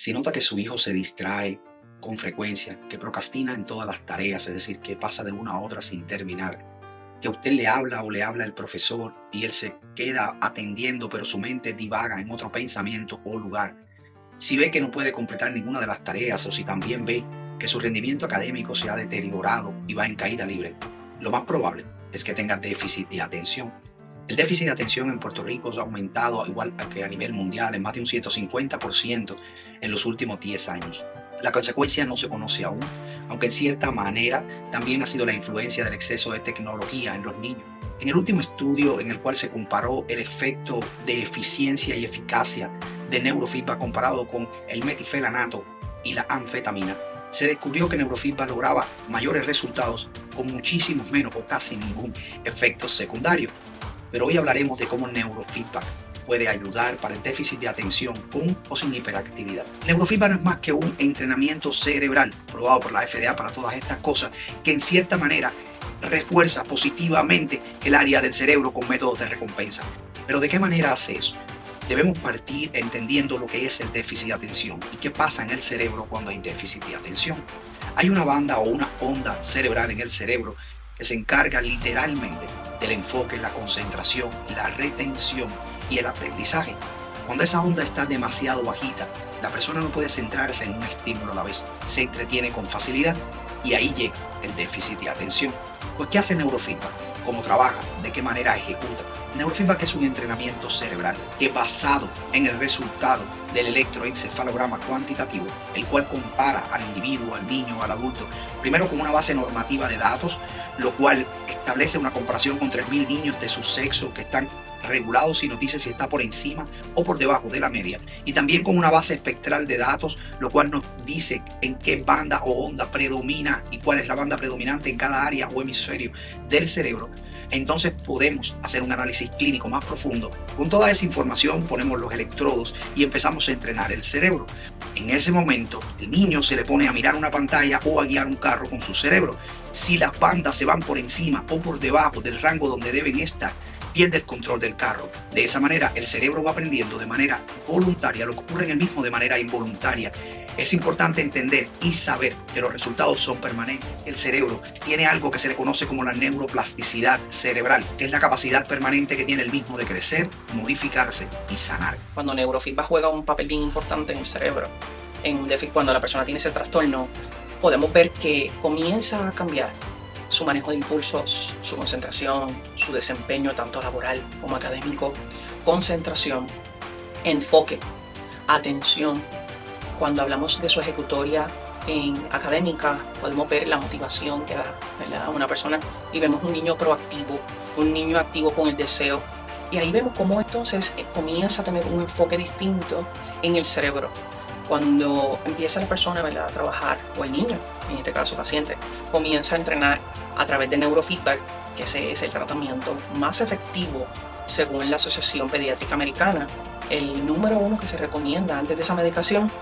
Si nota que su hijo se distrae con frecuencia, que procrastina en todas las tareas, es decir, que pasa de una a otra sin terminar, que usted le habla o le habla el profesor y él se queda atendiendo, pero su mente divaga en otro pensamiento o lugar. Si ve que no puede completar ninguna de las tareas o si también ve que su rendimiento académico se ha deteriorado y va en caída libre, lo más probable es que tenga déficit de atención. El déficit de atención en Puerto Rico ha aumentado igual que a nivel mundial en más de un 150% en los últimos 10 años. La consecuencia no se conoce aún, aunque en cierta manera también ha sido la influencia del exceso de tecnología en los niños. En el último estudio en el cual se comparó el efecto de eficiencia y eficacia de neurofeedback comparado con el metilfenidato y la anfetamina, se descubrió que neurofeedback lograba mayores resultados con muchísimos menos o casi ningún efecto secundario. Pero hoy hablaremos de cómo el neurofeedback puede ayudar para el déficit de atención con o sin hiperactividad. Neurofeedback no es más que un entrenamiento cerebral probado por la FDA para todas estas cosas que en cierta manera refuerza positivamente el área del cerebro con métodos de recompensa. Pero ¿de qué manera hace eso? Debemos partir entendiendo lo que es el déficit de atención y qué pasa en el cerebro cuando hay déficit de atención. Hay una banda o una onda cerebral en el cerebro que se encarga literalmente del enfoque, la concentración, la retención y el aprendizaje. Cuando esa onda está demasiado bajita, la persona no puede centrarse en un estímulo a la vez, se entretiene con facilidad y ahí llega el déficit de atención. Pues, ¿qué hace neurofeedback? ¿Cómo trabaja? ¿De qué manera ejecuta? Neurofeedback es un entrenamiento cerebral que, basado en el resultado del electroencefalograma cuantitativo, el cual compara al individuo, al niño, al adulto, primero con una base normativa de datos, lo cual establece una comparación con 3.000 niños de su sexo que están regulados y nos dice si está por encima o por debajo de la media, y también con una base espectral de datos, lo cual nos dice en qué banda o onda predomina y cuál es la banda predominante en cada área o hemisferio del cerebro. Entonces podemos hacer un análisis clínico más profundo. Con toda esa información ponemos los electrodos y empezamos a entrenar el cerebro. En ese momento el niño se le pone a mirar una pantalla o a guiar un carro con su cerebro. Si las bandas se van por encima o por debajo del rango donde deben estar, pierde el control del carro. De esa manera el cerebro va aprendiendo de manera voluntaria lo que ocurre en el mismo de manera involuntaria. Es importante entender y saber que los resultados son permanentes. El cerebro tiene algo que se le conoce como la neuroplasticidad cerebral, que es la capacidad permanente que tiene el mismo de crecer, modificarse y sanar. Cuando neurofeedback juega un papel bien importante en el cerebro, cuando la persona tiene ese trastorno, podemos ver que comienza a cambiar su manejo de impulsos, su concentración, su desempeño tanto laboral como académico, concentración, enfoque, atención. Cuando hablamos de su ejecutoria académica, podemos ver la motivación que da, ¿verdad?, a una persona, y vemos un niño proactivo, un niño activo con el deseo, y ahí vemos cómo entonces comienza a tener un enfoque distinto en el cerebro. Cuando empieza la persona, ¿verdad?, a trabajar, o el niño, en este caso paciente, comienza a entrenar a través de neurofeedback, que ese es el tratamiento más efectivo según la Asociación Pediátrica Americana, el número 1 que se recomienda antes de esa medicación.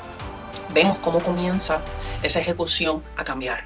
Vemos cómo comienza esa ejecución a cambiar.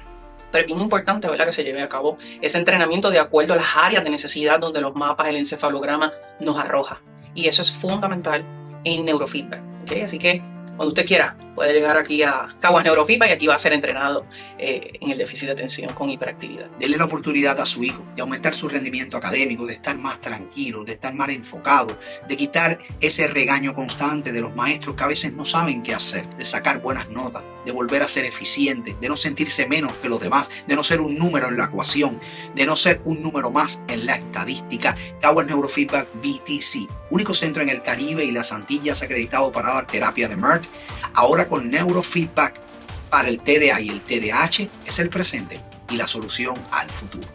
Pero es bien importante, ¿verdad?, que se lleve a cabo ese entrenamiento de acuerdo a las áreas de necesidad donde los mapas, el encefalograma nos arroja. Y eso es fundamental en neurofeedback, ¿okay? Así que cuando usted quiera, puede llegar aquí a Caguas Neurofeedback y aquí va a ser entrenado en el déficit de atención con hiperactividad. Dele la oportunidad a su hijo de aumentar su rendimiento académico, de estar más tranquilo, de estar más enfocado, de quitar ese regaño constante de los maestros que a veces no saben qué hacer, de sacar buenas notas, de volver a ser eficiente, de no sentirse menos que los demás, de no ser un número en la ecuación, de no ser un número más en la estadística. Caguas Neurofeedback BTC, único centro en el Caribe y las Antillas acreditado para dar terapia de MERT, ahora con neurofeedback para el TDA y el TDAH, es el presente y la solución al futuro.